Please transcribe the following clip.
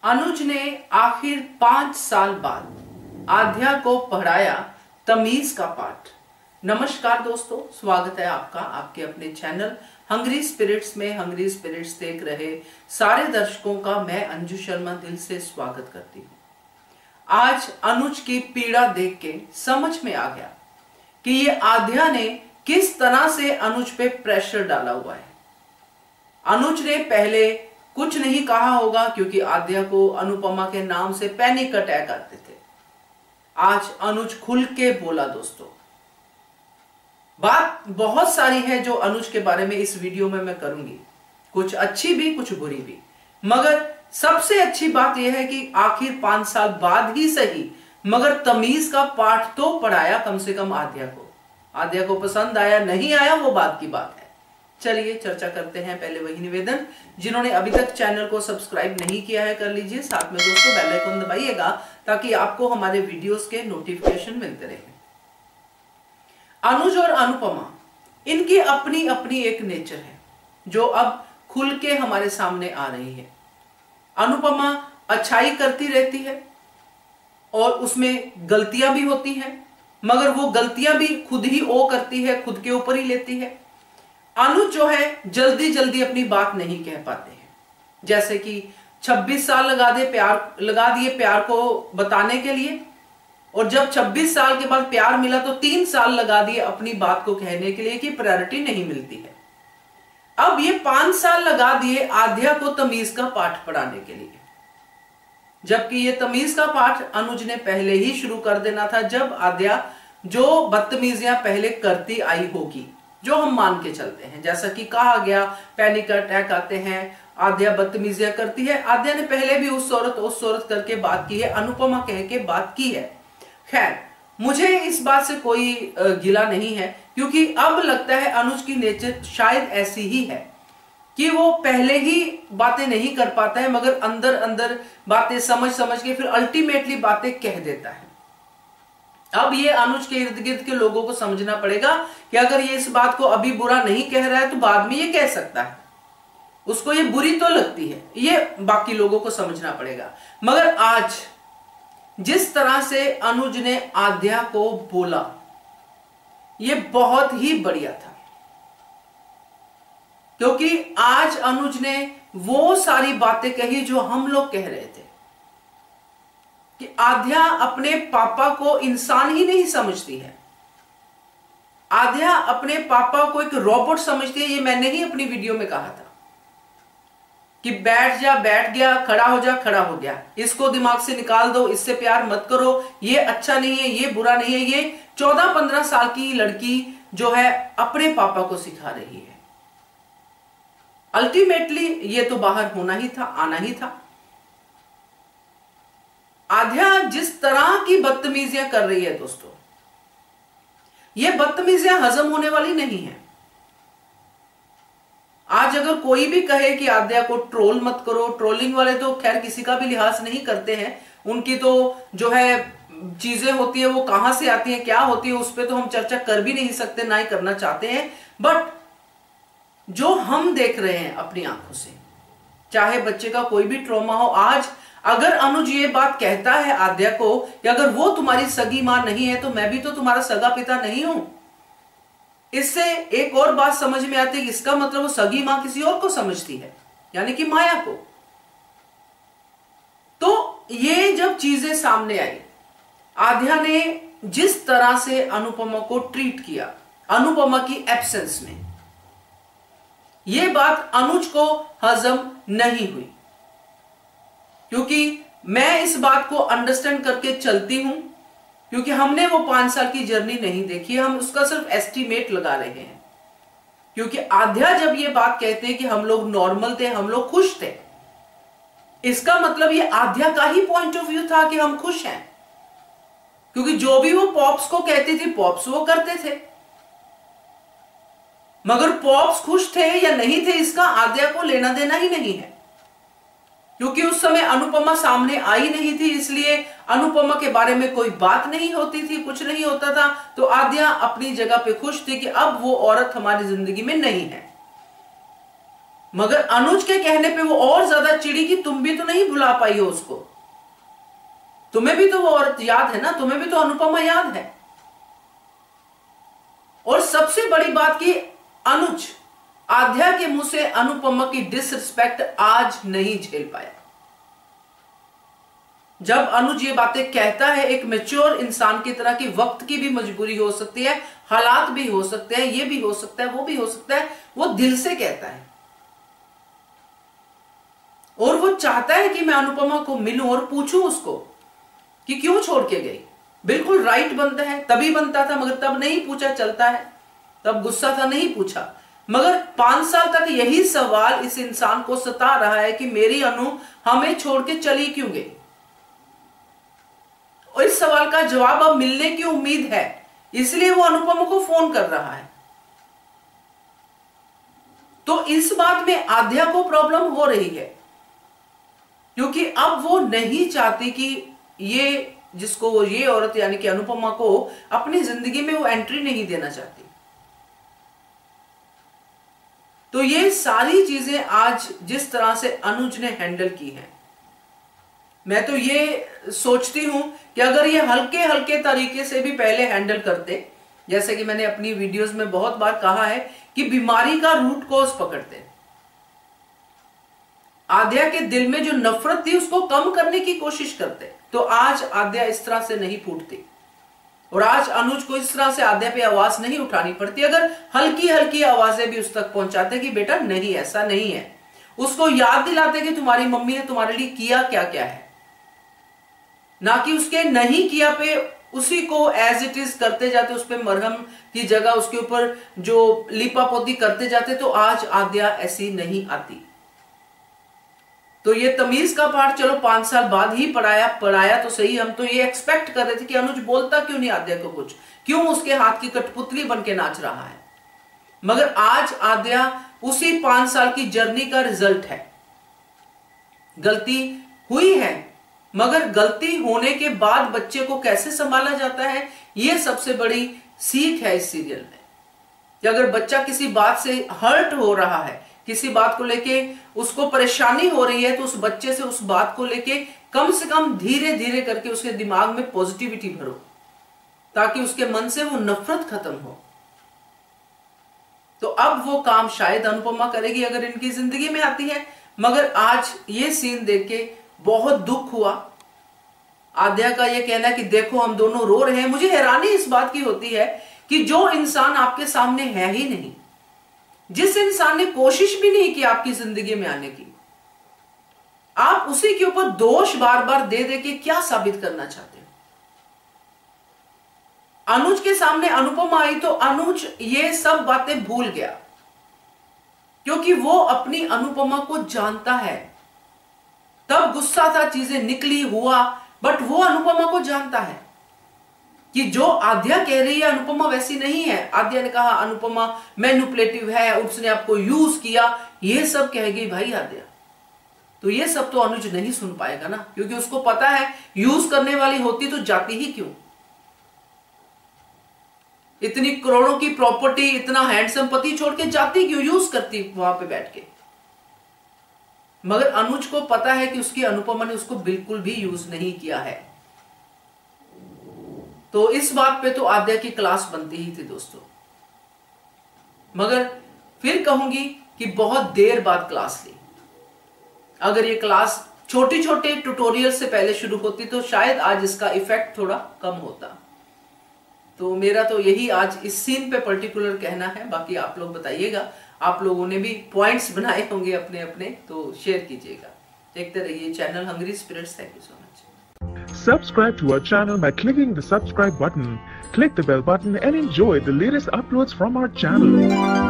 अनुज ने आखिर 5 साल बाद आध्या को पढ़ाया तमीज का पाठ। नमस्कार दोस्तों, स्वागत है आपका आपके अपने चैनल हंग्री स्पिरिट्स में। हंग्री स्पिरिट्स देख रहे सारे दर्शकों का मैं अंजू शर्मा दिल से स्वागत करती हूँ। आज अनुज की पीड़ा देख के समझ में आ गया कि ये आध्या ने किस तरह से अनुज पे प्रेशर डाला हुआ है। अनुज ने पहले कुछ नहीं कहा होगा क्योंकि आध्या को अनुपमा के नाम से पैनिक अटैक आते थे। आज अनुज खुल के बोला। दोस्तों, बात बहुत सारी है जो अनुज के बारे में इस वीडियो में मैं करूंगी, कुछ अच्छी भी कुछ बुरी भी, मगर सबसे अच्छी बात यह है कि आखिर 5 साल बाद ही सही मगर तमीज का पाठ तो पढ़ाया कम से कम आध्या को। आध्या को पसंद आया नहीं आया वो बात की बात है। चलिए चर्चा करते हैं। पहले वही निवेदन, जिन्होंने अभी तक चैनल को सब्सक्राइब नहीं किया है कर लीजिए, साथ में दोस्तों बेल आइकन दबाइएगा ताकि आपको हमारे वीडियोस के नोटिफिकेशन मिलते रहे। अनुज और अनुपमा, इनकी अपनी अपनी एक नेचर है जो अब खुल के हमारे सामने आ रही है। अनुपमा अच्छाई करती रहती है और उसमें गलतियां भी होती हैं, मगर वो गलतियां भी खुद ही करती है, खुद के ऊपर ही लेती है। अनुज जो है जल्दी जल्दी अपनी बात नहीं कह पाते हैं, जैसे कि 26 साल लगा दिए प्यार को बताने के लिए, और जब 26 साल के बाद प्यार मिला तो 3 साल लगा दिए अपनी बात को कहने के लिए कि प्रायोरिटी नहीं मिलती है। अब ये 5 साल लगा दिए आध्या को तमीज का पाठ पढ़ाने के लिए, जबकि ये तमीज का पाठ अनुज ने पहले ही शुरू कर देना था जब आध्या जो बदतमीजियां पहले करती आई होगी, जो हम मान के चलते हैं। जैसा कि कहा गया पैनिक अटैक आते हैं, आध्या बदतमीजियां करती है। आध्या ने पहले भी उस औरत करके बात की है, अनुपमा कह के बात की है। खैर, मुझे इस बात से कोई गिला नहीं है क्योंकि अब लगता है अनुज की नेचर शायद ऐसी ही है कि वो पहले ही बातें नहीं कर पाता है मगर अंदर अंदर बातें समझ के फिर अल्टीमेटली बातें कह देता है। अब ये अनुज के इर्द गिर्द के लोगों को समझना पड़ेगा कि अगर ये इस बात को अभी बुरा नहीं कह रहा है तो बाद में ये कह सकता है। उसको ये बुरी तो लगती है, ये बाकी लोगों को समझना पड़ेगा। मगर आज जिस तरह से अनुज ने आध्या को बोला ये बहुत ही बढ़िया था, क्योंकि आज अनुज ने वो सारी बातें कही जो हम लोग कह रहे थे कि आध्या अपने पापा को इंसान ही नहीं समझती है। आध्या अपने पापा को एक रोबोट समझती है। ये मैंने ही अपनी वीडियो में कहा था कि बैठ जा बैठ गया, खड़ा हो जा खड़ा हो गया, इसको दिमाग से निकाल दो, इससे प्यार मत करो, ये अच्छा नहीं है, ये बुरा नहीं है। ये 14-15 साल की लड़की जो है अपने पापा को सिखा रही है। अल्टीमेटली ये तो बाहर होना ही था, आना ही था। आध्या जिस तरह की बदतमीजियां कर रही है दोस्तों, ये बदतमीजियां हजम होने वाली नहीं है। आज अगर कोई भी कहे कि आध्या को ट्रोल मत करो, ट्रोलिंग वाले तो खैर किसी का भी लिहाज नहीं करते हैं, उनकी तो जो है चीजें होती है वो कहां से आती है क्या होती है उस पर तो हम चर्चा कर भी नहीं सकते, ना ही करना चाहते हैं। बट जो हम देख रहे हैं अपनी आंखों से, चाहे बच्चे का कोई भी ट्रॉमा हो, आज अगर अनुज ये बात कहता है आध्या को कि अगर वो तुम्हारी सगी मां नहीं है तो मैं भी तो तुम्हारा सगा पिता नहीं हूं, इससे एक और बात समझ में आती है कि इसका मतलब वो सगी मां किसी और को समझती है, यानी कि माया को। तो ये जब चीजें सामने आई, आध्या ने जिस तरह से अनुपमा को ट्रीट किया अनुपमा की एब्सेंस में, ये बात अनुज को हजम नहीं हुई। क्योंकि मैं इस बात को अंडरस्टैंड करके चलती हूं, क्योंकि हमने वो 5 साल की जर्नी नहीं देखी, हम उसका सिर्फ एस्टिमेट लगा रहे हैं। क्योंकि आध्या जब ये बात कहते हैं कि हम लोग नॉर्मल थे, हम लोग खुश थे, इसका मतलब ये आध्या का ही पॉइंट ऑफ व्यू था कि हम खुश हैं, क्योंकि जो भी वो पॉप्स को कहती थी पॉप्स वो करते थे। मगर पॉप्स खुश थे या नहीं थे इसका आध्या को लेना देना ही नहीं है, क्योंकि उस समय अनुपमा सामने आई नहीं थी, इसलिए अनुपमा के बारे में कोई बात नहीं होती थी, कुछ नहीं होता था। तो आध्या अपनी जगह पे खुश थी कि अब वो औरत हमारी जिंदगी में नहीं है। मगर अनुज के कहने पे वो और ज्यादा चिड़ी कि तुम भी तो नहीं भुला पाई हो उसको, तुम्हें भी तो वो औरत याद है ना, तुम्हें भी तो अनुपमा याद है। और सबसे बड़ी बात कि अनुज आद्या के मुंह से अनुपमा की डिसरिस्पेक्ट आज नहीं झेल पाया। जब अनुज ये बातें कहता है एक मैच्योर इंसान की तरह कि वक्त की भी मजबूरी हो सकती है, हालात भी हो सकते हैं, ये भी हो सकता है, वो भी हो सकता है, वो दिल से कहता है और वो चाहता है कि मैं अनुपमा को मिलूं और पूछूं उसको कि क्यों छोड़ के गई। बिल्कुल राइट बनता है, तभी बनता था, मगर तब नहीं पूछा चलता है, तब गुस्सा था नहीं पूछा। मगर 5 साल तक यही सवाल इस इंसान को सता रहा है कि मेरी अनु हमें छोड़ के चली क्यों गई, और इस सवाल का जवाब अब मिलने की उम्मीद है, इसलिए वो अनुपमा को फोन कर रहा है। तो इस बात में आद्या को प्रॉब्लम हो रही है, क्योंकि अब वो नहीं चाहती कि ये जिसको वो ये औरत यानी कि अनुपमा को अपनी जिंदगी में वो एंट्री नहीं देना चाहती। तो ये सारी चीजें आज जिस तरह से अनुज ने हैंडल की हैं, मैं तो ये सोचती हूं कि अगर ये हल्के हल्के तरीके से भी पहले हैंडल करते, जैसे कि मैंने अपनी वीडियोस में बहुत बार कहा है कि बीमारी का रूट कॉज पकड़ते, आद्या के दिल में जो नफरत थी उसको कम करने की कोशिश करते, तो आज आद्या इस तरह से नहीं फूटती और आज अनुज को इस तरह से आद्या पे आवाज नहीं उठानी पड़ती। अगर हल्की हल्की आवाजें भी उस तक पहुंचाते कि बेटा नहीं ऐसा नहीं है, उसको याद दिलाते कि तुम्हारी मम्मी ने तुम्हारे लिए किया क्या क्या है, ना कि उसके नहीं किया पे उसी को एज इट इज करते जाते, उस पर मरहम की जगह उसके ऊपर जो लिपापोती करते जाते, तो आज आद्या ऐसी नहीं आती। तो ये तमीज का पाठ चलो 5 साल बाद ही पढ़ाया तो सही। हम तो ये एक्सपेक्ट कर रहे थे कि अनुज बोलता क्यों नहीं आद्या को कुछ, क्यों उसके हाथ की कठपुतली बन के नाच रहा है। मगर आज आद्या उसी 5 साल की जर्नी का रिजल्ट है। गलती हुई है, मगर गलती होने के बाद बच्चे को कैसे संभाला जाता है, यह सबसे बड़ी सीख है इस सीरियल में। कि अगर बच्चा किसी बात से हर्ट हो रहा है, किसी बात को लेके उसको परेशानी हो रही है, तो उस बच्चे से उस बात को लेके कम से कम धीरे धीरे करके उसके दिमाग में पॉजिटिविटी भरो, ताकि उसके मन से वो नफरत खत्म हो। तो अब वो काम शायद अनुपमा करेगी अगर इनकी जिंदगी में आती है। मगर आज ये सीन देख के बहुत दुख हुआ। आद्या का ये कहना कि देखो हम दोनों रो रहे हैं, मुझे हैरानी इस बात की होती है कि जो इंसान आपके सामने है ही नहीं, जिस इंसान ने कोशिश भी नहीं की आपकी जिंदगी में आने की, आप उसी के ऊपर दोष बार बार दे दे के क्या साबित करना चाहते हो। अनुज के सामने अनुपमा आई तो अनुज ये सब बातें भूल गया, क्योंकि वो अपनी अनुपमा को जानता है। तब गुस्सा था, चीजें निकली हुआ, बट वो अनुपमा को जानता है कि जो आद्या कह रही है अनुपमा वैसी नहीं है। आद्या ने कहा अनुपमा मैनिपुलेटिव है, उसने आपको यूज किया, ये सब कह गई भाई आद्या। तो ये सब तो अनुज नहीं सुन पाएगा ना, क्योंकि उसको पता है यूज करने वाली होती तो जाती ही क्यों। इतनी करोड़ों की प्रॉपर्टी, इतना हैंडसम पति छोड़ के जाती क्यों, यूज करती वहां पे बैठ के। मगर अनुज को पता है कि उसकी अनुपमा ने उसको बिल्कुल भी यूज नहीं किया है। तो इस बात पे तो आद्या की क्लास बनती ही थी दोस्तों। मगर फिर कहूंगी कि बहुत देर बाद क्लास ली। अगर ये क्लास छोटे छोटे ट्यूटोरियल से पहले शुरू होती तो शायद आज इसका इफेक्ट थोड़ा कम होता। तो मेरा तो यही आज इस सीन पे पर्टिकुलर कहना है। बाकी आप लोग बताइएगा, आप लोगों ने भी पॉइंट्स बनाए होंगे अपने अपने, तो शेयर कीजिएगा। देखते रहिए channel hungry spirits. Thank you so much. Subscribe to our channel by clicking the subscribe button. Click the bell button and enjoy the latest uploads from our channel.